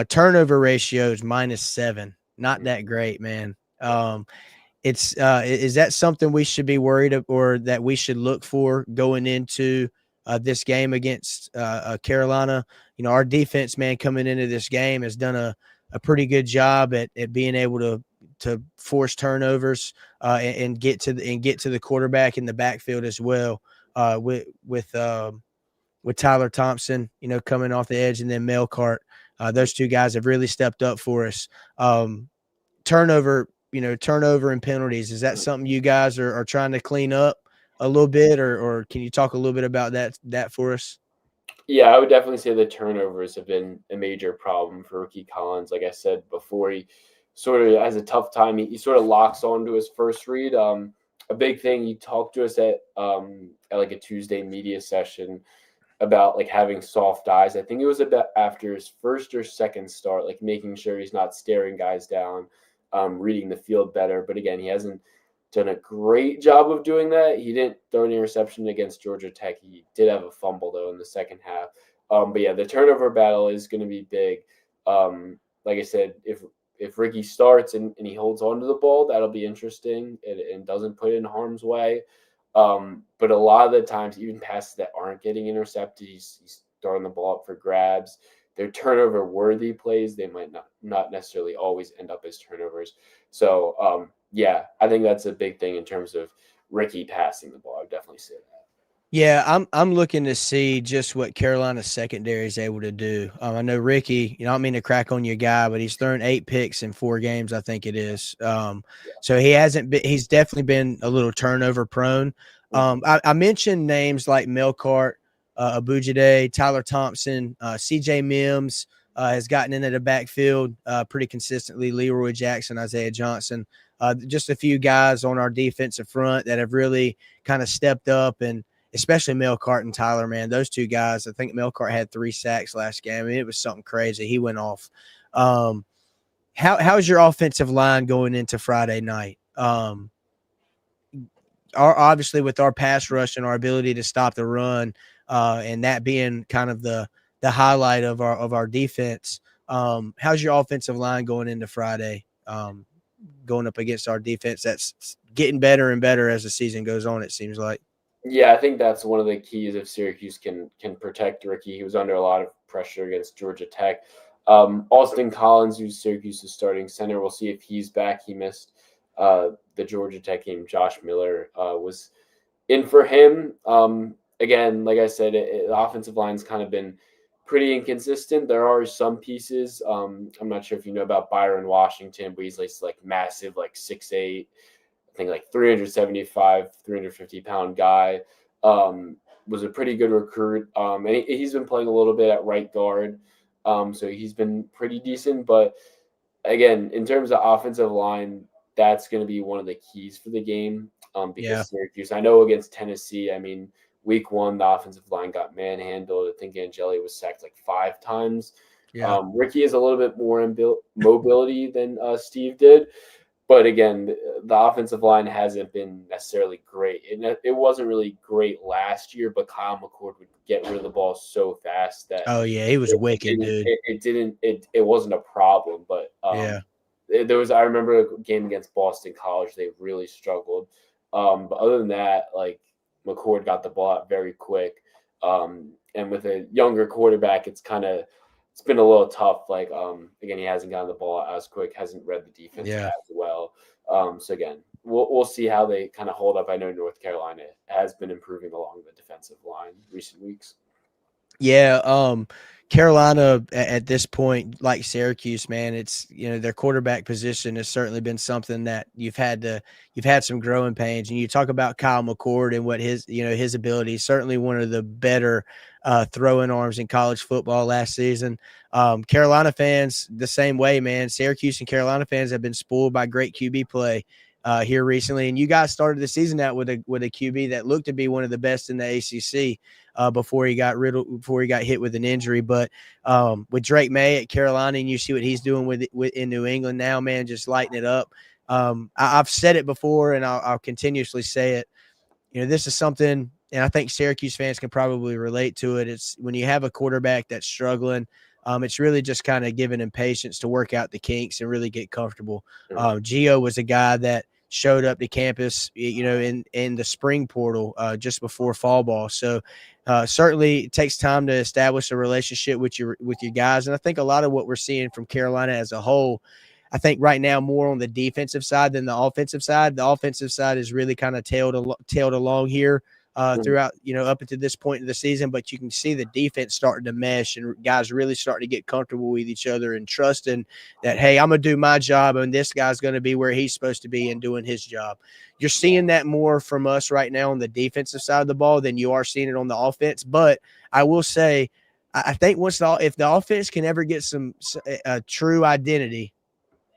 Turnover ratio is -7. Not that great, man. Is that something we should be worried of, or that we should look for going into this game against Carolina? You know, our defense, man, coming into this game has done a pretty good job at being able to force turnovers and get to the quarterback in the backfield as well. With Tyler Thompson, you know, coming off the edge, and then Melcart. Those 2 guys have really stepped up for us. Turnover and penalties. Is that something you guys are trying to clean up a little bit, or can you talk a little bit about that for us? Yeah, I would definitely say the turnovers have been a major problem for Ricky Collins. Like I said before, he sort of has a tough time. He sort of locks on to his first read. A big thing, he talked to us at like a Tuesday media session about like having soft eyes. I think it was about after his first or second start, like making sure he's not staring guys down, reading the field better. But again, he hasn't done a great job of doing that. He didn't throw an interception against Georgia Tech. He did have a fumble, though, in the second half. But yeah, the turnover battle is going to be big. Like I said, if Ricky starts and he holds on to the ball, that'll be interesting and doesn't put it in harm's way. But a lot of the times, even passes that aren't getting intercepted, he's throwing the ball up for grabs. They're turnover-worthy plays. They might not necessarily always end up as turnovers. So, yeah, I think that's a big thing in terms of Ricky passing the ball. I would definitely say that. Yeah, I'm looking to see just what Carolina's secondary is able to do. I know Ricky, I don't mean to crack on your guy, but he's thrown 8 picks in 4 games, I think it is. So he's definitely been a little turnover prone. I mentioned names like Melcart, Abujide, Tyler Thompson, CJ Mims has gotten into the backfield pretty consistently. Leroy Jackson, Isaiah Johnson, just a few guys on our defensive front that have really kind of stepped up, and especially Melcart and Tyler, man. Those 2 guys, I think Melcart had 3 sacks last game. I mean, it was something crazy. He went off. How's your offensive line going into Friday night? Obviously, with our pass rush and our ability to stop the run, and that being kind of the highlight of our defense, how's your offensive line going into Friday? Going up against our defense that's getting better and better as the season goes on, it seems like. Yeah, I think that's one of the keys if Syracuse can protect Ricky. He was under a lot of pressure against Georgia Tech. Austin Collins, who's Syracuse's starting center, we'll see if he's back. He missed the Georgia Tech game. Josh Miller was in for him. Again, like I said, the offensive line's kind of been pretty inconsistent. There are some pieces. I'm not sure if you know about Byron Washington, but he's like massive, like 6'8", I think like 375, 350-pound guy. Was a pretty good recruit. And he's been playing a little bit at right guard. So he's been pretty decent. But again, in terms of offensive line, that's going to be one of the keys for the game. Because Syracuse, I know against Tennessee, I mean, week 1, the offensive line got manhandled. I think Angeli was sacked like 5 times. Yeah. Ricky has a little bit more mobility than Steve did. But again, the offensive line hasn't been necessarily great. It wasn't really great last year, but Kyle McCord would get rid of the ball so fast that he was wicked, dude. It wasn't a problem. But there was, I remember a game against Boston College, they really struggled. But other than that, like McCord got the ball out very quick. And with a younger quarterback, it's been a little tough. Like, again, he hasn't gotten the ball out as quick, hasn't read the defense as well. So again, we'll see how they kind of hold up. I know North Carolina has been improving along the defensive line recent weeks. Yeah, Carolina at this point, like Syracuse, man, it's their quarterback position has certainly been something that you've had some growing pains. And you talk about Kyle McCord and what his ability, certainly one of the better throwing arms in college football last season. Carolina fans the same way, man. Syracuse and Carolina fans have been spoiled by great QB play here recently, and you guys started the season out with a QB that looked to be one of the best in the ACC. Before he got hit with an injury. But with Drake May at Carolina, and you see what he's doing with in New England now, man, just lighting it up. I've said it before, and I'll continuously say it. This is something, and I think Syracuse fans can probably relate to it. It's when you have a quarterback that's struggling, it's really just kind of giving him patience to work out the kinks and really get comfortable. Gio was a guy that showed up to campus, in the spring portal just before fall ball. So certainly it takes time to establish a relationship with your guys. And I think a lot of what we're seeing from Carolina as a whole, I think right now more on the defensive side than the offensive side. The offensive side is really kind of tailed along here throughout, up until this point in the season. But you can see the defense starting to mesh and guys really starting to get comfortable with each other and trusting that, hey, I'm going to do my job and this guy's going to be where he's supposed to be and doing his job. You're seeing that more from us right now on the defensive side of the ball than you are seeing it on the offense. But I will say, I think if the offense can ever get a true identity,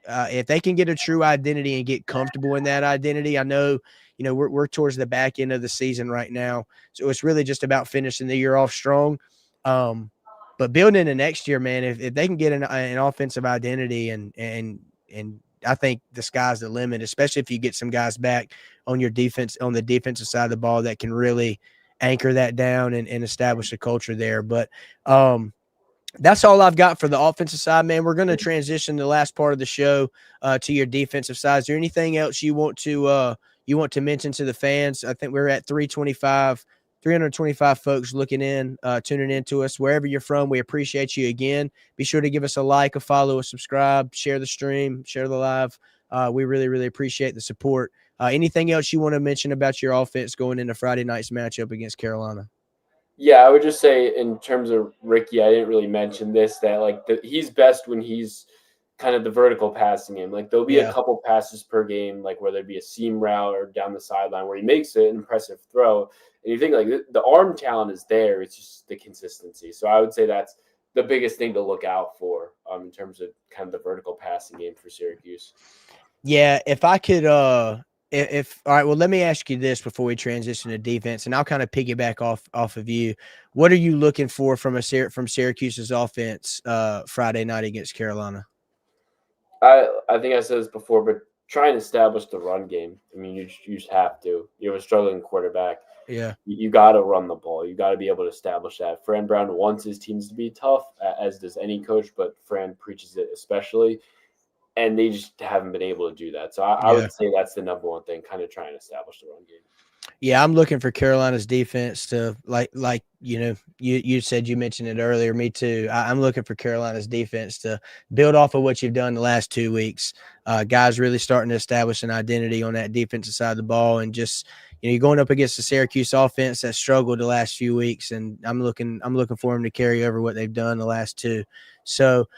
if they can get a true identity and get comfortable in that identity, I know, we're towards the back end of the season right now. So it's really just about finishing the year off strong. But building into next year, man, if they can get an offensive identity and I think the sky's the limit, especially if you get some guys back on your defense, on the defensive side of the ball that can really anchor that down and establish a culture there. But that's all I've got for the offensive side, man. We're going to transition the last part of the show to your defensive side. Is there anything else you want to mention to the fans? I think we're at 325 325 folks looking in, tuning in to us. Wherever you're from, we appreciate you again. Be sure to give us a like, a follow, a subscribe, share the stream, share the live. We really, really appreciate the support. Anything else you want to mention about your offense going into Friday night's matchup against Carolina? Yeah, I would just say in terms of Ricky, I didn't really mention this, that like he's best when he's kind of the vertical passing game. Like there'll be a couple passes per game, like whether it be a seam route or down the sideline where he makes an impressive throw. And you think like the arm talent is there, it's just the consistency. So I would say that's the biggest thing to look out for in terms of kind of the vertical passing game for Syracuse. Yeah, if I could if all right, well, let me ask you this before we transition to defense, and I'll kind of piggyback off of you. What are you looking for from Syracuse's offense Friday night against Carolina? I think I said this before, but try and establish the run game. I mean, you just have to. You have a struggling quarterback. Yeah. You got to run the ball. You got to be able to establish that. Fran Brown wants his teams to be tough, as does any coach, but Fran preaches it especially. And they just haven't been able to do that. So I would say that's the number one thing, kind of trying to establish the run game. Yeah, I'm looking for Carolina's defense to like you said, you mentioned it earlier. Me too. I'm looking for Carolina's defense to build off of what you've done the last 2 weeks. Guys really starting to establish an identity on that defensive side of the ball, and just you're going up against the Syracuse offense that struggled the last few weeks, and I'm looking for them to carry over what they've done the last two. So.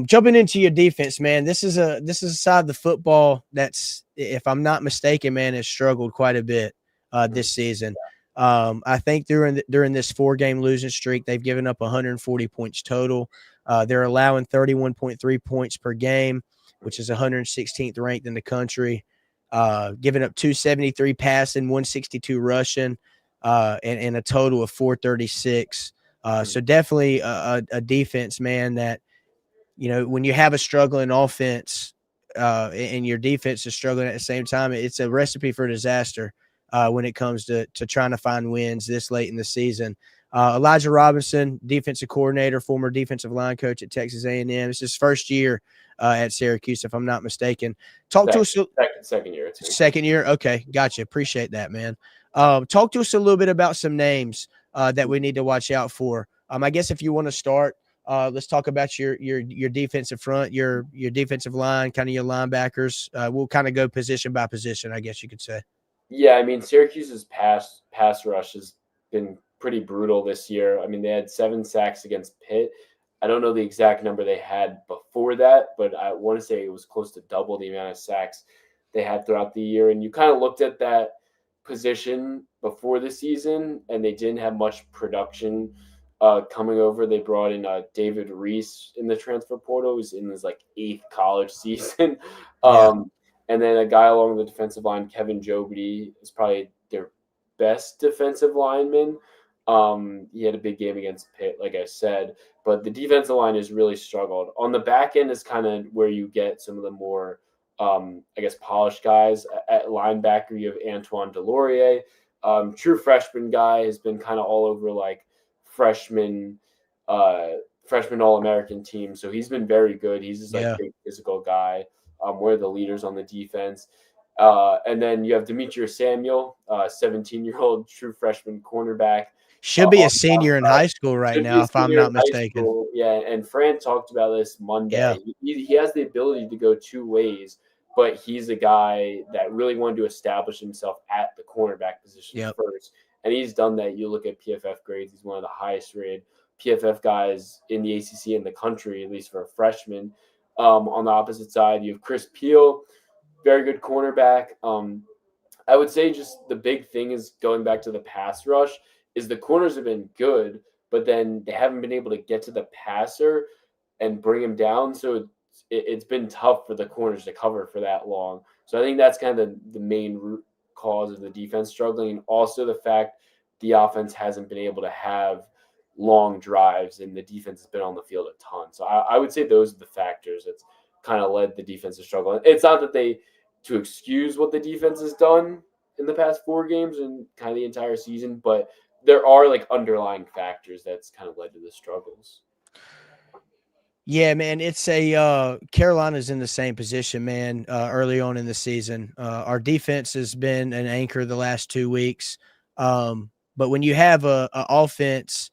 Jumping into your defense, man, this is a side of the football that's, if I'm not mistaken, man, has struggled quite a bit this season. I think during this 4-game losing streak, they've given up 140 points total. They're allowing 31.3 points per game, which is 116th ranked in the country. Giving up 273 passing, 162 rushing, and a total of 436. So definitely a defense, man, that, when you have a struggling offense and your defense is struggling at the same time, it's a recipe for disaster when it comes to trying to find wins this late in the season. Elijah Robinson, defensive coordinator, former defensive line coach at Texas A&M. It's his first year at Syracuse, if I'm not mistaken. Second year. Second year? Okay, gotcha. Appreciate that, man. Talk to us a little bit about some names that we need to watch out for. I guess if you want to start, let's talk about your defensive front, your defensive line, kind of your linebackers. We'll kind of go position by position, I guess you could say. Yeah, I mean, Syracuse's pass rush has been pretty brutal this year. I mean, they had 7 sacks against Pitt. I don't know the exact number they had before that, but I want to say it was close to double the amount of sacks they had throughout the year. And you kind of looked at that position before the season, and they didn't have much production coming over. They brought in David Reese in the transfer portal, who's in his 8th college season. And then a guy along the defensive line, Kevin Jobity, is probably their best defensive lineman. He had a big game against Pitt, like I said, but the defensive line has really struggled. On the back end is kind of where you get some of the more, polished guys. At linebacker, you have Antoine Delorier. True freshman guy, has been kind of all over freshman All-American team. So he's been very good. He's just big physical guy. One of the leaders on the defense. And then you have Demetrius Samuel, 17-year-old true freshman cornerback. Should be a senior in high school right now, if I'm not mistaken. Yeah, and Fran talked about this Monday. Yeah. He has the ability to go 2 ways, but he's a guy that really wanted to establish himself at the cornerback position first. And he's done that. You look at PFF grades, he's one of the highest rated PFF guys in the ACC in the country, at least for a freshman. On the opposite side, you have Chris Peel, very good cornerback. I would say just the big thing is going back to the pass rush is the corners have been good, but then they haven't been able to get to the passer and bring him down. So it's been tough for the corners to cover for that long. So I think that's kind of the main root cause of the defense struggling. And also the fact the offense hasn't been able to have long drives, and the defense has been on the field a ton. So I would say those are the factors that's kind of led the defense to struggle. It's not that to excuse what the defense has done in the past 4 games and kind of the entire season, but there are underlying factors that's kind of led to the struggles. Yeah, man, it's Carolina's in the same position, man. Early on in the season, our defense has been an anchor the last 2 weeks. But when you have a offense,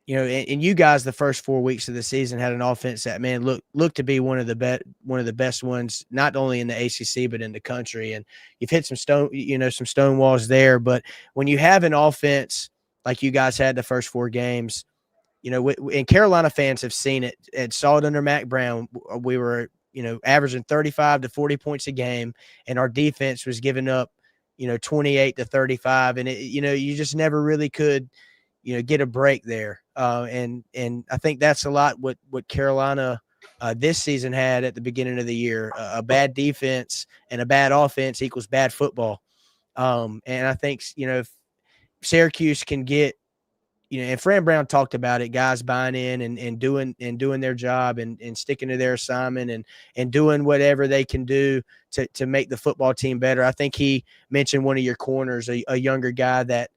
you know, and you guys the first 4 weeks of the season had an offense that, man, looked to be one of the best ones, not only in the ACC but in the country. And you've hit some stone walls there. But when you have an offense like you guys had the first 4 games, you know, and Carolina fans have seen it and saw it under Mac Brown. We were, you know, averaging 35 to 40 points a game, and our defense was giving up, you know, 28 to 35. And, you know, you just never really could, you know, get a break there. And I think that's a lot what Carolina this season had at the beginning of the year. A bad defense and a bad offense equals bad football. And I think, you know, if Syracuse can get, you know, and Fran Brown talked about it, guys buying in and doing their job and sticking to their assignment and doing whatever they can do to make the football team better. I think he mentioned one of your corners, a younger guy that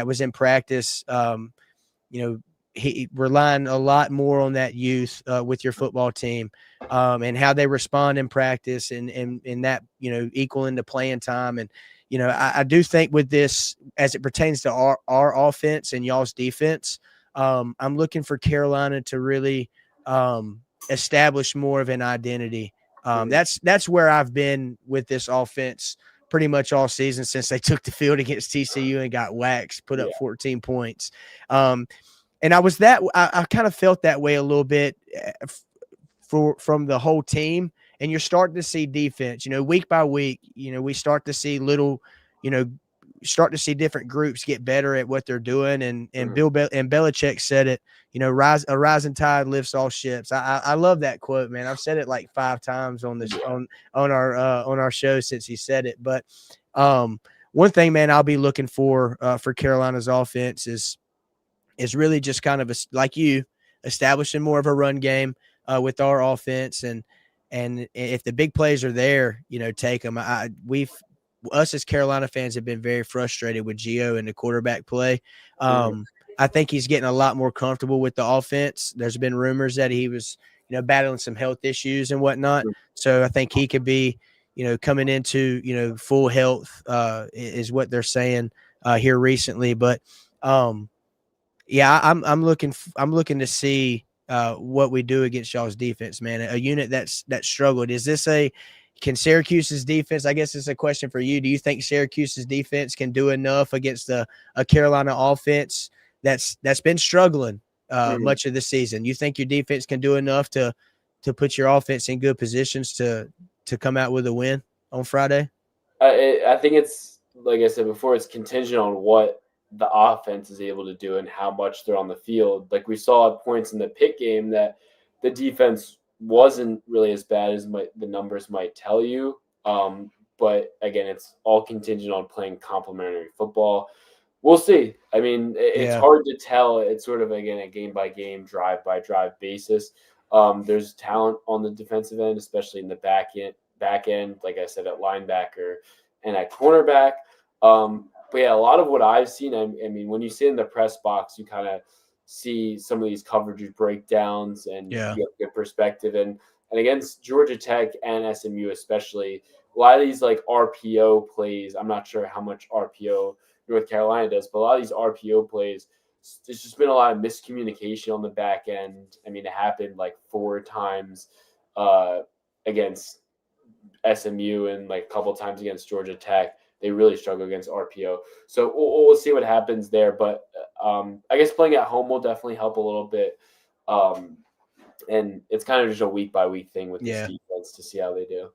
was in practice. You know, he relying a lot more on that youth with your football team and how they respond in practice and that, you know, equaling the playing time. And, you know, I do think with this, as it pertains to our offense and y'all's defense, I'm looking for Carolina to really establish more of an identity. That's where I've been with this offense pretty much all season since they took the field against TCU and got waxed, put up 14 points. And I kind of felt that way a little bit from the whole team. And you're starting to see defense, you know, week by week, you know, we start to see different groups get better at what they're doing. And Belichick said it, you know, a rising tide lifts all ships. I love that quote, man. I've said it like 5 times on this, on our show since he said it. But one thing, man, I'll be looking for Carolina's offense is really just kind of like you establishing more of a run game with our offense. And if the big plays are there, you know, take them. Us as Carolina fans have been very frustrated with Gio and the quarterback play. I think he's getting a lot more comfortable with the offense. There's been rumors that he was, you know, battling some health issues and whatnot. So I think he could be, you know, coming into, you know, full health is what they're saying here recently. But yeah, I'm looking to see what we do against y'all's defense, man. A unit that struggled. Can Syracuse's defense? I guess it's a question for you. Do you think Syracuse's defense can do enough against a Carolina offense that's been struggling much of the season? You think your defense can do enough to put your offense in good positions to come out with a win on Friday? I think it's, like I said before, it's contingent on what the offense is able to do and how much they're on the field. Like we saw at points in the Pitt game that the defense wasn't really as bad as the numbers might tell you. But again, it's all contingent on playing complementary football. We'll see. I mean, it's hard to tell. It's sort of, again, a game by game, drive by drive basis. There's talent on the defensive end, especially in the back end, like I said, at linebacker and at cornerback. But yeah, a lot of what I've seen, I mean, when you sit in the press box, you kind of see some of these coverage breakdowns and you have good perspective. And against Georgia Tech and SMU especially, a lot of these like RPO plays, I'm not sure how much RPO North Carolina does, but a lot of these RPO plays, there's just been a lot of miscommunication on the back end. I mean, it happened like 4 times against SMU and like a couple times against Georgia Tech. They really struggle against RPO. So we'll see what happens there. But I guess playing at home will definitely help a little bit. And it's kind of just a week-by-week thing with this defense to see how they do.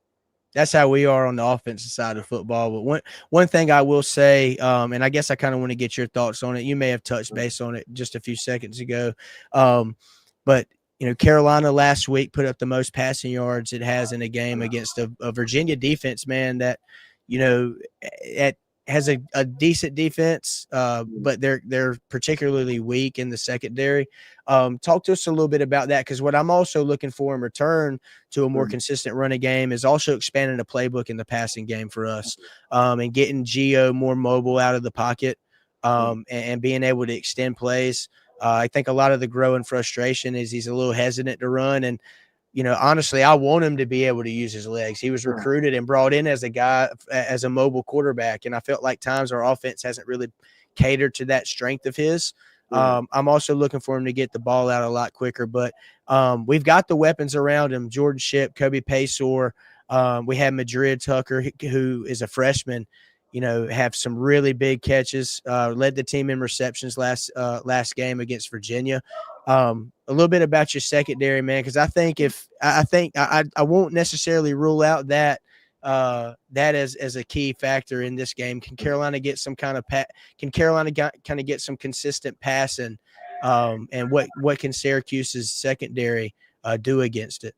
That's how we are on the offensive side of football. But one thing I will say, and I guess I kind of want to get your thoughts on it. You may have touched base on it just a few seconds ago. But, you know, Carolina last week put up the most passing yards it has in a game against a Virginia defense, man, that – you know, it has a decent defense, but they're particularly weak in the secondary. Talk to us a little bit about that, because what I'm also looking for in return to a more consistent running game is also expanding the playbook in the passing game for us, and getting Gio more mobile out of the pocket, and being able to extend plays. I think a lot of the growing frustration is he's a little hesitant to run, and you know, honestly, I want him to be able to use his legs. He was recruited and brought in as a guy, as a mobile quarterback. And I felt like times our offense hasn't really cater to that strength of his. I'm also looking for him to get the ball out a lot quicker, but we've got the weapons around him. Jordan Shipp, Kobe Paysor. We have Madrid Tucker, who is a freshman, have some really big catches, led the team in receptions last game against Virginia. A little bit about your secondary, man, because I think I won't necessarily rule out that as a key factor in this game. Can Carolina get some kind of get some consistent passing? And what can Syracuse's secondary do against it?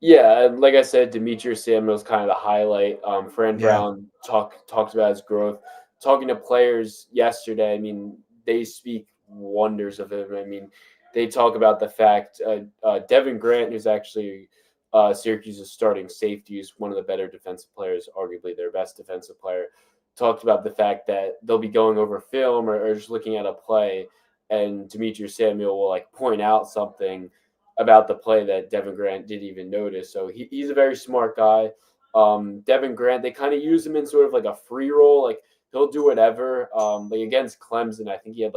Yeah, and like I said, Demetrius Samuel's kind of the highlight. Fran Yeah. Brown talked about his growth. Talking to players yesterday, I mean, they speak wonders of him. I mean, they talk about the fact Devin Grant, who's actually Syracuse's starting safety, is one of the better defensive players, arguably their best defensive player, talked about the fact that they'll be going over film or just looking at a play, and Demetrius Samuel will point out something about the play that Devin Grant didn't even notice. So he's a very smart guy. Devin Grant, they kind of use him in sort of like a free role. He'll do whatever. Against Clemson, I think he had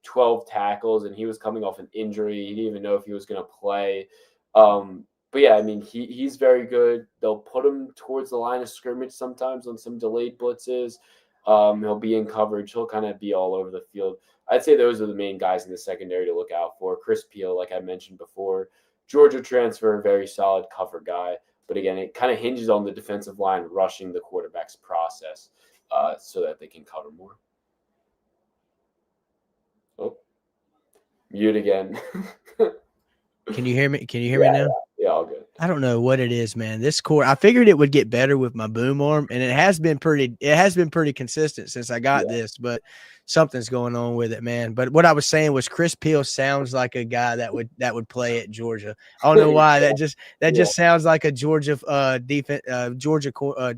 12 tackles and he was coming off an injury. He didn't even know if he was going to play. But yeah, I mean, he's very good. They'll put him towards the line of scrimmage sometimes on some delayed blitzes. He'll be in coverage. He'll kind of be all over the field. I'd say those are the main guys in the secondary to look out for. Chris Peel, like I mentioned before, Georgia transfer, very solid cover guy. But again, it kind of hinges on the defensive line rushing the quarterback's process so that they can cover more. Oh, mute again. Can you hear me? Can you hear me now? Yeah, all good. I don't know what it is, man. This core, I figured it would get better with my boom arm, and it has been pretty consistent since I got this, but something's going on with it, man. But what I was saying was Chris Peel sounds like a guy that would play at Georgia. I don't know why. That just sounds like a Georgia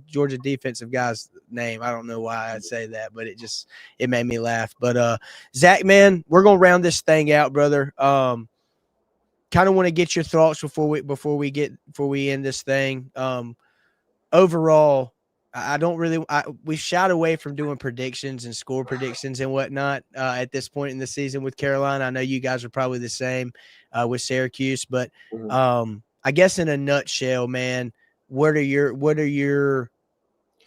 Georgia defensive guy's name. I don't know why I'd say that, but it made me laugh. But Zach, man, we're gonna round this thing out, brother. Kind of want to get your thoughts before we end this thing. Overall, we shied away from doing predictions and score predictions and whatnot at this point in the season with Carolina. I know you guys are probably the same with Syracuse, but I guess in a nutshell, man, what are your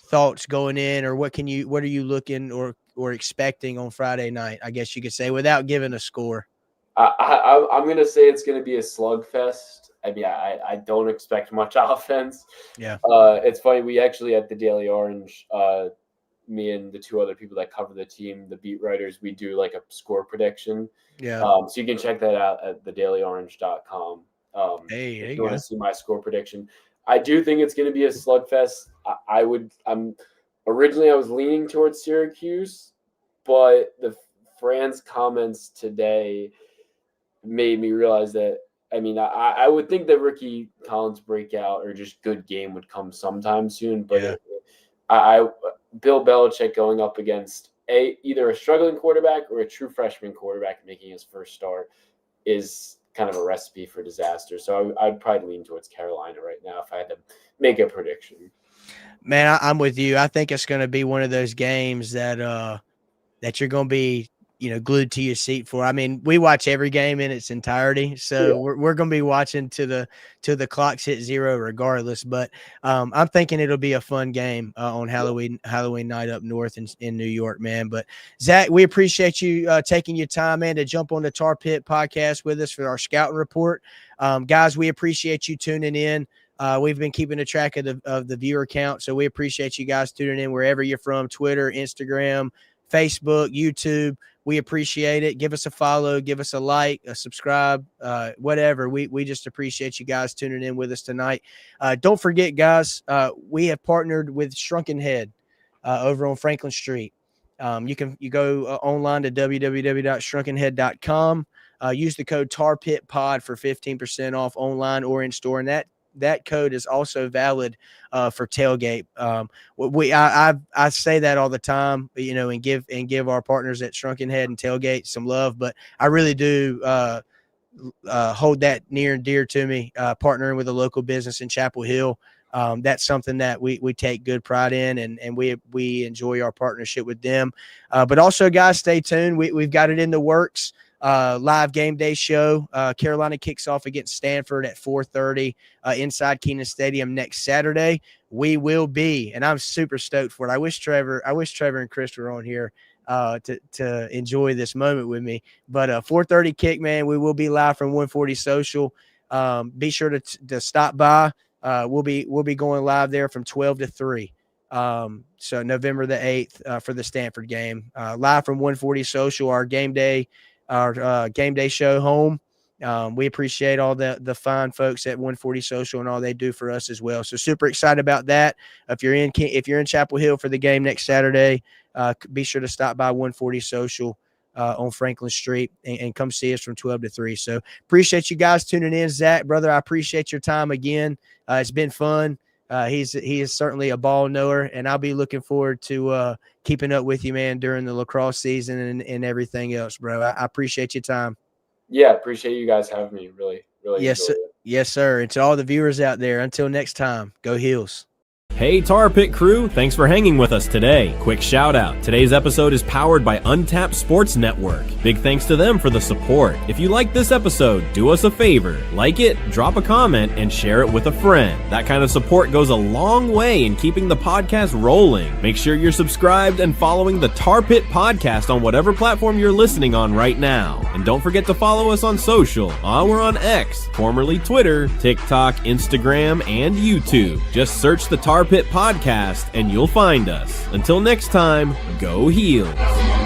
thoughts going in, or what are you looking or expecting on Friday night? I guess you could say without giving a score. I'm going to say it's going to be a slugfest. I mean, I don't expect much offense. Yeah. It's funny. We actually at the Daily Orange, me and the two other people that cover the team, the beat writers, we do a score prediction. Yeah. So you can check that out at thedailyorange.com. Hey, if you want to see my score prediction. I do think it's going to be a slugfest. Originally I was leaning towards Syracuse, but the Fran's comments today made me realize that, I mean, I would think that Ricky Collins' breakout or just good game would come sometime soon, but Bill Belichick going up against either a struggling quarterback or a true freshman quarterback making his first start is kind of a recipe for disaster. So I'd probably lean towards Carolina right now if I had to make a prediction. Man, I'm with you. I think it's going to be one of those games that you're going to be glued to your seat for. I mean, we watch every game in its entirety, so we're going to be watching till the clocks hit zero regardless. But I'm thinking it'll be a fun game on Halloween night up north in New York, man. But Zach, we appreciate you taking your time, man, to jump on the Tar Pit podcast with us for our scouting report. Guys, we appreciate you tuning in. We've been keeping a track of the viewer count, so we appreciate you guys tuning in wherever you're from: Twitter, Instagram, Facebook, YouTube. We appreciate it. Give us a follow, give us a like, a subscribe, whatever. We just appreciate you guys tuning in with us tonight. Don't forget, guys, we have partnered with Shrunken Head over on Franklin Street. You go online to www.shrunkenhead.com. Use the code TARPITPOD for 15% off online or in store, and that code is also valid for tailgate. I say that all the time, and give our partners at Shrunken Head and Tailgate some love, but I really do hold that near and dear to me. Partnering with a local business in Chapel Hill, That's something that we take good pride in, and we enjoy our partnership with them. But also, guys, stay tuned. We've got it in the works. Live game day show. Carolina kicks off against Stanford at 4:30 inside Kenan Stadium next Saturday. We will be, and I'm super stoked for it. I wish Trevor and Chris were on here to enjoy this moment with me. But 4:30 kick, man. We will be live from 140 Social. Be sure to stop by. We'll be going live there from 12 to 3. So November the 8th for the Stanford game. Live from 140 Social, our game day show home. We appreciate all the fine folks at 140 Social and all they do for us as well. So super excited about that. If you're in Chapel Hill for the game next Saturday, be sure to stop by 140 Social on Franklin Street and come see us from 12 to 3. So appreciate you guys tuning in. Zach, brother, I appreciate your time again. It's been fun. He is certainly a ball knower, and I'll be looking forward to keeping up with you, man, during the lacrosse season and everything else, bro. I appreciate your time. Yeah, appreciate you guys having me. Really, really. Yes, sir. Yes, sir. And to all the viewers out there, until next time, go Heels. Hey Tar Pit crew, thanks for hanging with us today. Quick shout out, today's episode is powered by Untapped Sports Network. Big thanks to them for the support. If you like this episode, do us a favor, like it, drop a comment, and share it with a friend. That kind of support goes a long way in keeping the podcast rolling. Make sure you're subscribed and following the Tar Pit Podcast on whatever platform you're listening on right now. And don't forget to follow us on social. We're on X, formerly Twitter, TikTok, Instagram, and YouTube. Just search the Tar Pit Podcast and you'll find us. Until next time, go Heels.